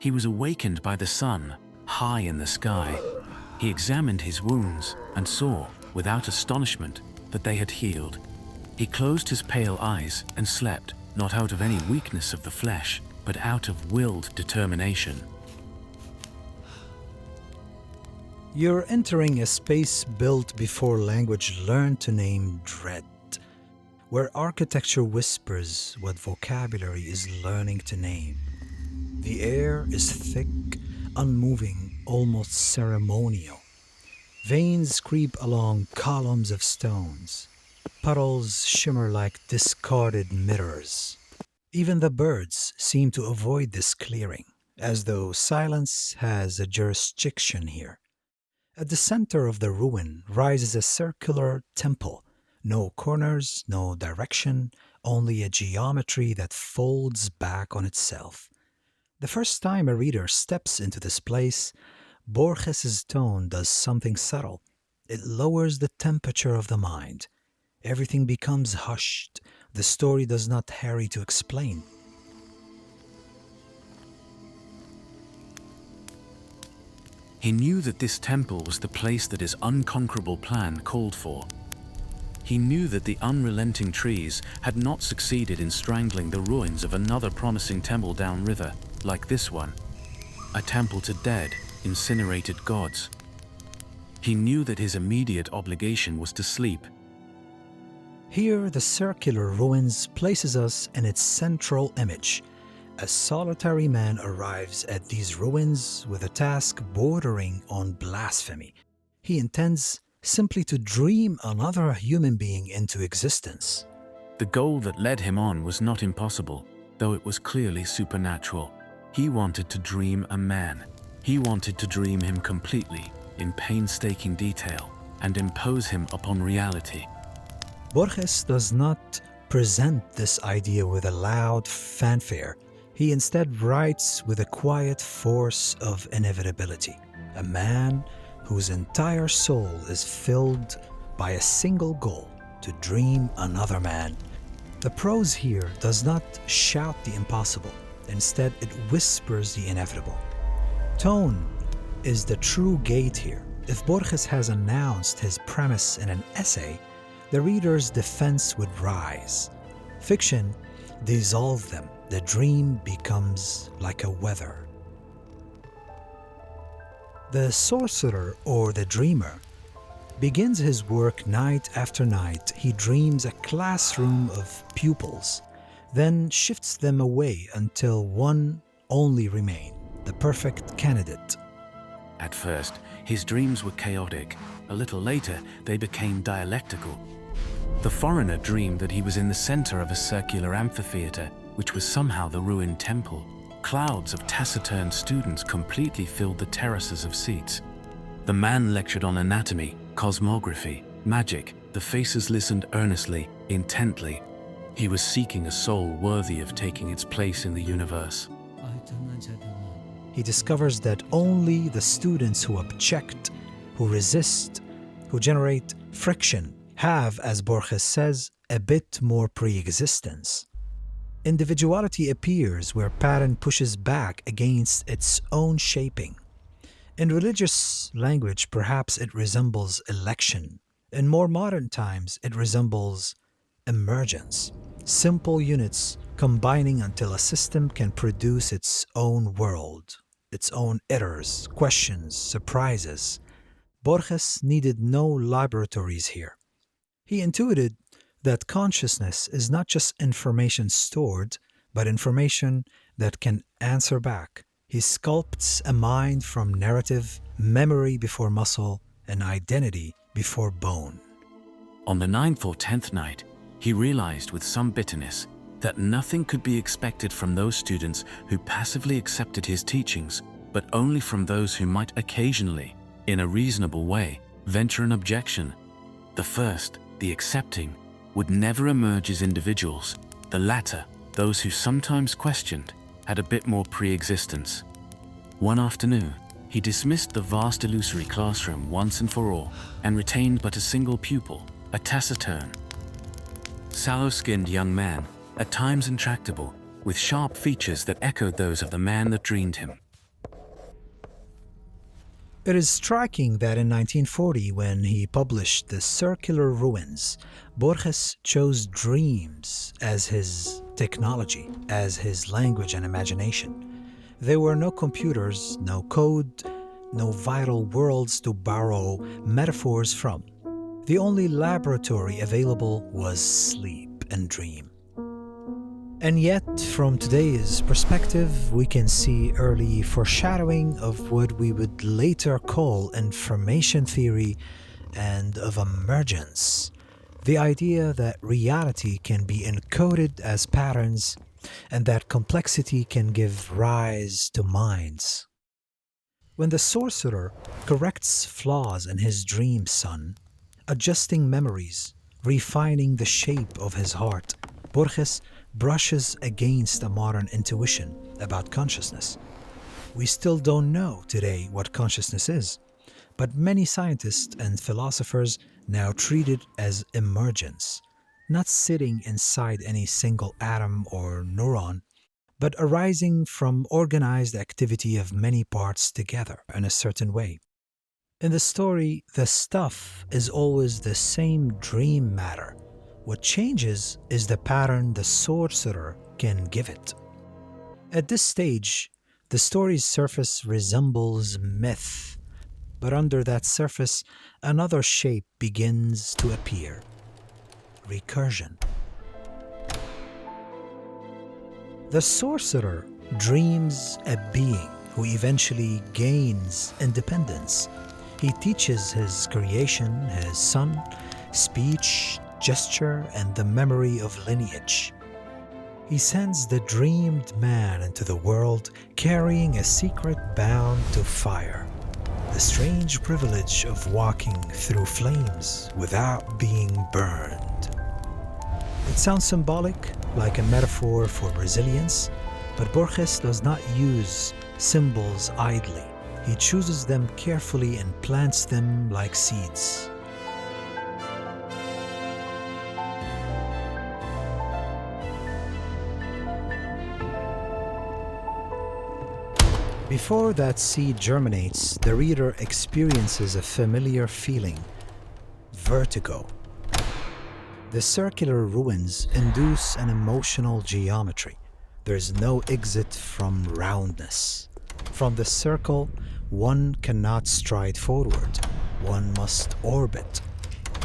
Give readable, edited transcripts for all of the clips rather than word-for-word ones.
He was awakened by the sun, high in the sky. He examined his wounds and saw, without astonishment, that they had healed. He closed his pale eyes and slept, not out of any weakness of the flesh, but out of willed determination. You're entering a space built before language learned to name dread, where architecture whispers what vocabulary is learning to name. The air is thick, unmoving, almost ceremonial. Veins creep along columns of stones. Puddles shimmer like discarded mirrors. Even the birds seem to avoid this clearing, as though silence has a jurisdiction here. At the center of the ruin rises a circular temple. No corners, no direction, only a geometry that folds back on itself. The first time a reader steps into this place, Borges' tone does something subtle. It lowers the temperature of the mind. Everything becomes hushed. The story does not hurry to explain. He knew that this temple was the place that his unconquerable plan called for. He knew that the unrelenting trees had not succeeded in strangling the ruins of another promising temple downriver, like this one, a temple to dead, incinerated gods. He knew that his immediate obligation was to sleep. Here, the circular ruins places us in its central image. A solitary man arrives at these ruins with a task bordering on blasphemy. He intends simply to dream another human being into existence. The goal that led him on was not impossible, though it was clearly supernatural. He wanted to dream a man. He wanted to dream him completely, in painstaking detail, and impose him upon reality. Borges does not present this idea with a loud fanfare. He instead writes with a quiet force of inevitability. A man whose entire soul is filled by a single goal, to dream another man. The prose here does not shout the impossible. Instead, it whispers the inevitable. Tone is the true gate here. If Borges has announced his premise in an essay, the reader's defense would rise. Fiction dissolves them. The dream becomes like a weather. The sorcerer, or the dreamer, begins his work night after night. He dreams a classroom of pupils, then shifts them away until one only remains, the perfect candidate. At first, his dreams were chaotic. A little later, they became dialectical. The foreigner dreamed that he was in the center of a circular amphitheater, which was somehow the ruined temple. Clouds of taciturn students completely filled the terraces of seats. The man lectured on anatomy, cosmography, magic. The faces listened earnestly, intently. He was seeking a soul worthy of taking its place in the universe. He discovers that only the students who object, who resist, who generate friction, have, as Borges says, a bit more pre-existence. Individuality appears where pattern pushes back against its own shaping. In religious language, perhaps it resembles election. In more modern times, it resembles emergence. Simple units combining until a system can produce its own world, its own errors, questions, surprises. Borges needed no laboratories here. He intuited that consciousness is not just information stored, but information that can answer back. He sculpts a mind from narrative, memory before muscle, and identity before bone. On the 9th or 10th night, he realized with some bitterness that nothing could be expected from those students who passively accepted his teachings, but only from those who might occasionally, in a reasonable way, venture an objection. The first, the accepting, would never emerge as individuals. The latter, those who sometimes questioned, had a bit more pre-existence. One afternoon, he dismissed the vast illusory classroom once and for all, and retained but a single pupil, a taciturn, sallow-skinned young man, at times intractable, with sharp features that echoed those of the man that dreamed him. It is striking that in 1940, when he published The Circular Ruins, Borges chose dreams as his technology, as his language and imagination. There were no computers, no code, no vital worlds to borrow metaphors from. The only laboratory available was sleep and dream. And yet, from today's perspective, we can see early foreshadowing of what we would later call information theory and of emergence. The idea that reality can be encoded as patterns and that complexity can give rise to minds. When the sorcerer corrects flaws in his dream son, adjusting memories, refining the shape of his heart, Borges brushes against a modern intuition about consciousness. We still don't know today what consciousness is, but many scientists and philosophers now treat it as emergence, not sitting inside any single atom or neuron, but arising from organized activity of many parts together in a certain way. In the story, the stuff is always the same dream matter. What changes is the pattern the sorcerer can give it. At this stage, the story's surface resembles myth, but under that surface, another shape begins to appear: recursion. The sorcerer dreams a being who eventually gains independence. He teaches his creation, his son, speech, gesture, and the memory of lineage. He sends the dreamed man into the world carrying a secret bound to fire, the strange privilege of walking through flames without being burned. It sounds symbolic, like a metaphor for resilience, but Borges does not use symbols idly. He chooses them carefully and plants them like seeds. Before that seed germinates, the reader experiences a familiar feeling: vertigo. The circular ruins induce an emotional geometry. There is no exit from roundness. From the circle, one cannot stride forward. One must orbit.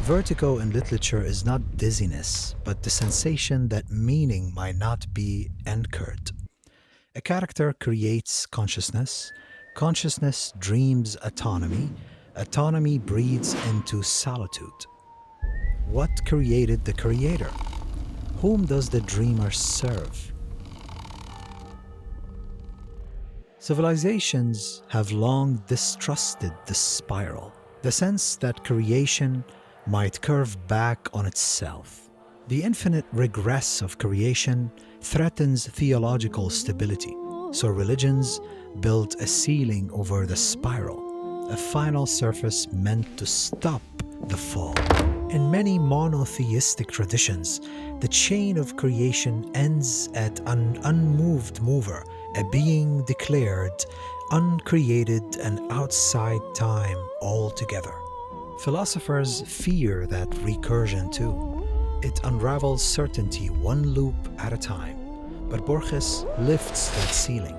Vertigo in literature is not dizziness, but the sensation that meaning might not be anchored. A character creates consciousness. Consciousness dreams autonomy. Autonomy breeds into solitude. What created the creator? Whom does the dreamer serve? Civilizations have long distrusted this spiral, the sense that creation might curve back on itself. The infinite regress of creation threatens theological stability, so religions built a ceiling over the spiral, a final surface meant to stop the fall. In many monotheistic traditions, the chain of creation ends at an unmoved mover, a being declared uncreated and outside time altogether. Philosophers fear that recursion too. It unravels certainty one loop at a time. But Borges lifts that ceiling.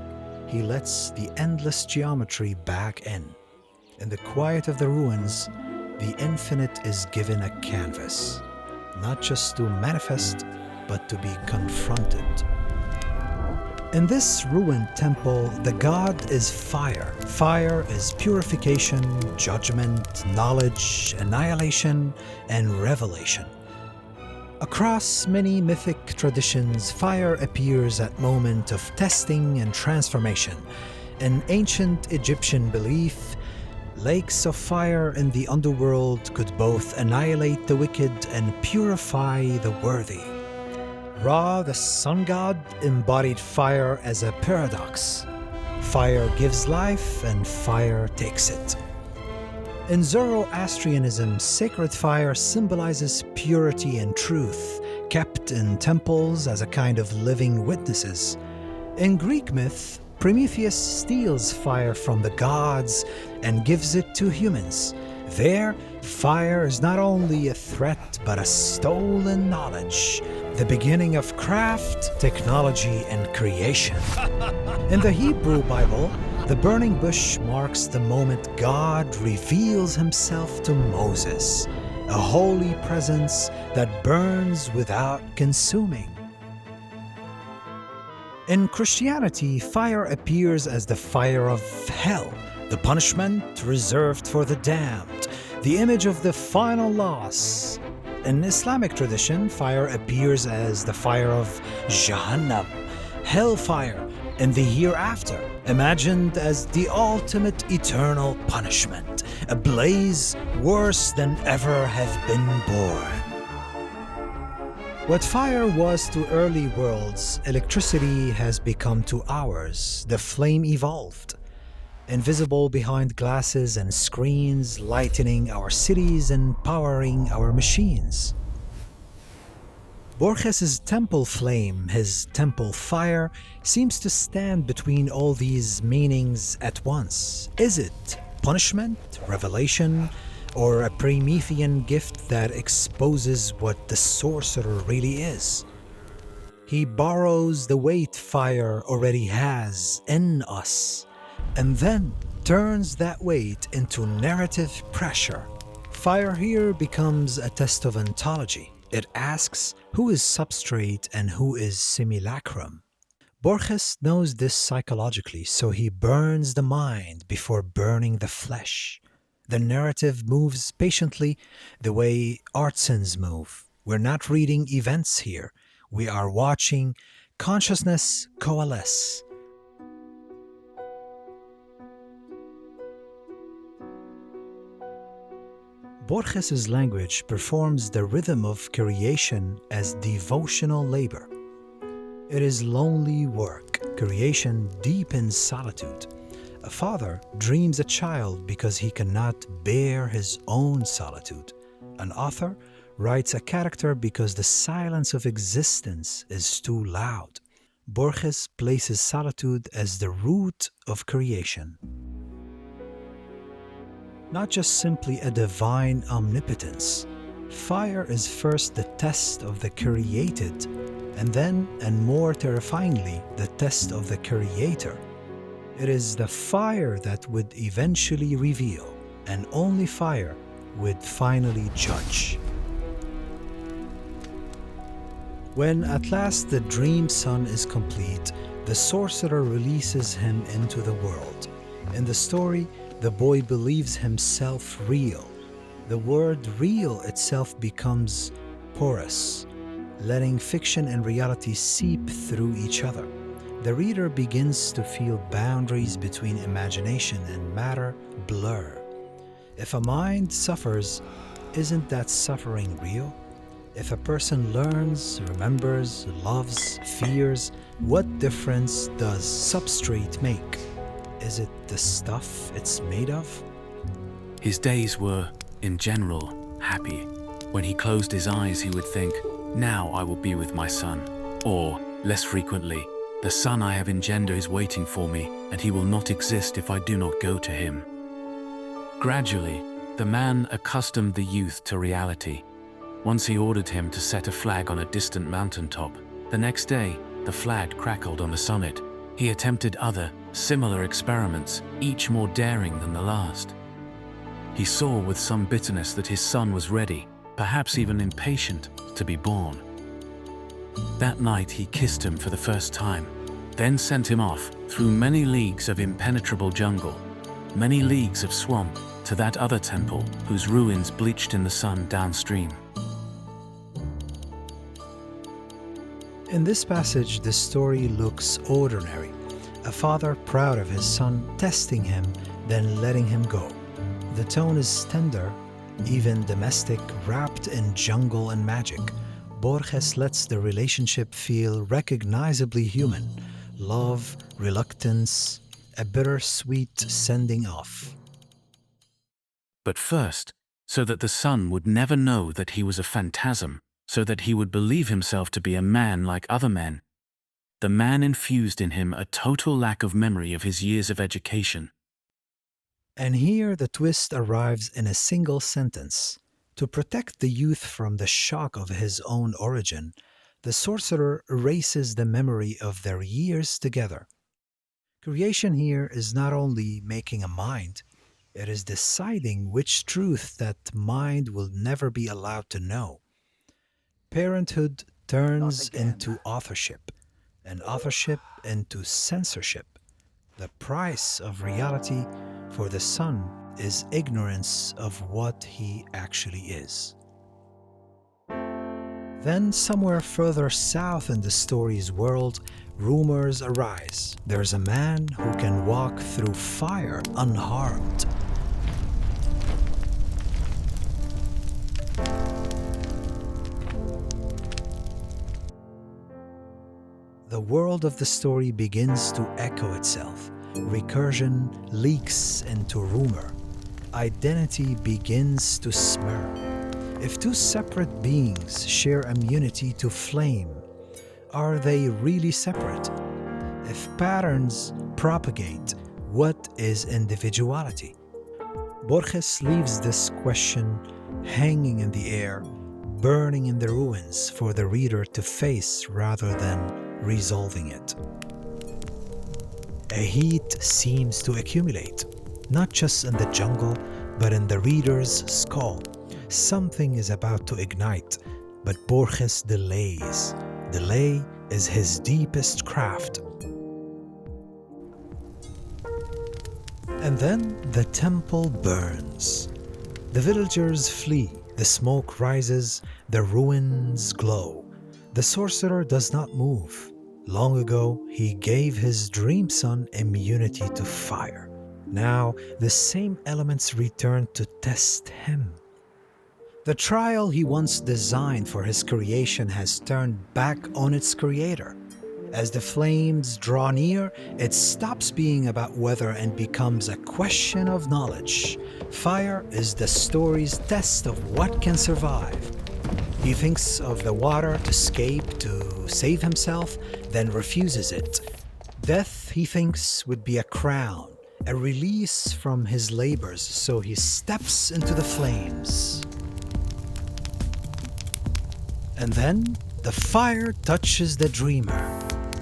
He lets the endless geometry back in. In the quiet of the ruins, the infinite is given a canvas, not just to manifest, but to be confronted. In this ruined temple, the god is fire. Fire is purification, judgment, knowledge, annihilation, and revelation. Across many mythic traditions, fire appears at moments of testing and transformation. In ancient Egyptian belief, lakes of fire in the underworld could both annihilate the wicked and purify the worthy. Ra, the sun god, embodied fire as a paradox. Fire gives life and fire takes it. In Zoroastrianism, sacred fire symbolizes purity and truth, kept in temples as a kind of living witnesses. In Greek myth, Prometheus steals fire from the gods and gives it to humans. There, fire is not only a threat but a stolen knowledge, the beginning of craft, technology, and creation. In the Hebrew Bible, the burning bush marks the moment God reveals himself to Moses, a holy presence that burns without consuming. In Christianity, fire appears as the fire of hell, the punishment reserved for the damned, the image of the final loss. In Islamic tradition, fire appears as the fire of Jahannam, hellfire, in the hereafter, imagined as the ultimate eternal punishment, a blaze worse than ever have been born. What fire was to early worlds, electricity has become to ours. The flame evolved, invisible behind glasses and screens, lightening our cities and powering our machines. Borges' temple flame, his temple fire, seems to stand between all these meanings at once. Is it punishment, revelation, or a Promethean gift that exposes what the sorcerer really is? He borrows the weight fire already has in us, and then turns that weight into narrative pressure. Fire here becomes a test of ontology. It asks who is substrate and who is simulacrum. Borges knows this psychologically, so he burns the mind before burning the flesh. The narrative moves patiently the way artisans move. We're not reading events here. We are watching consciousness coalesce. Borges' language performs the rhythm of creation as devotional labor. It is lonely work. Creation deepens solitude. A father dreams a child because he cannot bear his own solitude. An author writes a character because the silence of existence is too loud. Borges places solitude as the root of creation. Not just simply a divine omnipotence. Fire is first the test of the created, and then, and more terrifyingly, the test of the creator. It is the fire that would eventually reveal, and only fire would finally judge. When at last the dream son is complete, the sorcerer releases him into the world. In the story, the boy believes himself real. The word real itself becomes porous, letting fiction and reality seep through each other. The reader begins to feel boundaries between imagination and matter blur. If a mind suffers, isn't that suffering real? If a person learns, remembers, loves, fears, what difference does substrate make? Is it the stuff it's made of? His days were, in general, happy. When he closed his eyes, he would think, "Now I will be with my son." Or, less frequently, "The son I have engendered is waiting for me, and he will not exist if I do not go to him." Gradually, the man accustomed the youth to reality. Once he ordered him to set a flag on a distant mountaintop. The next day, the flag crackled on the summit. He attempted other, similar experiments, each more daring than the last. He saw with some bitterness that his son was ready, perhaps even impatient, to be born. That night he kissed him for the first time, then sent him off through many leagues of impenetrable jungle, many leagues of swamp, to that other temple whose ruins bleached in the sun downstream. In this passage, the story looks ordinary. A father proud of his son, testing him, then letting him go. The tone is tender, even domestic, wrapped in jungle and magic. Borges lets the relationship feel recognizably human. Love, reluctance, a bittersweet sending off. But first, so that the son would never know that he was a phantasm, so that he would believe himself to be a man like other men, the man infused in him a total lack of memory of his years of education. And here the twist arrives in a single sentence. To protect the youth from the shock of his own origin, the sorcerer erases the memory of their years together. Creation here is not only making a mind, it is deciding which truth that mind will never be allowed to know. Parenthood turns into authorship, and authorship into censorship. The price of reality for the son is ignorance of what he actually is. Then, somewhere further south in the story's world, rumors arise. There's a man who can walk through fire unharmed. The world of the story begins to echo itself. Recursion leaks into rumor. Identity begins to smear. If two separate beings share immunity to flame, are they really separate? If patterns propagate, what is individuality? Borges leaves this question hanging in the air, burning in the ruins for the reader to face rather than resolving it. A heat seems to accumulate, not just in the jungle, but in the reader's skull. Something is about to ignite, but Borges delays. Delay is his deepest craft. And then the temple burns. The villagers flee, the smoke rises, the ruins glow. The sorcerer does not move. Long ago, he gave his dream son immunity to fire. Now, the same elements return to test him. The trial he once designed for his creation has turned back on its creator. As the flames draw near, it stops being about weather and becomes a question of knowledge. Fire is the story's test of what can survive. He thinks of the water to escape, to save himself, then refuses it. Death, he thinks, would be a crown, a release from his labors, so he steps into the flames. And then the fire touches the dreamer.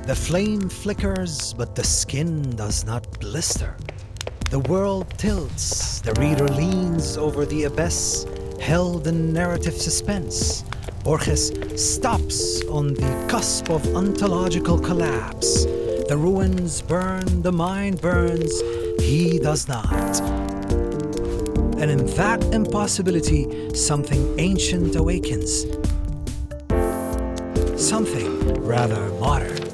The flame flickers, but the skin does not blister. The world tilts, the reader leans over the abyss, held in narrative suspense. Borges stops on the cusp of ontological collapse. The ruins burn, the mind burns, he does not. And in that impossibility, something ancient awakens. Something rather modern.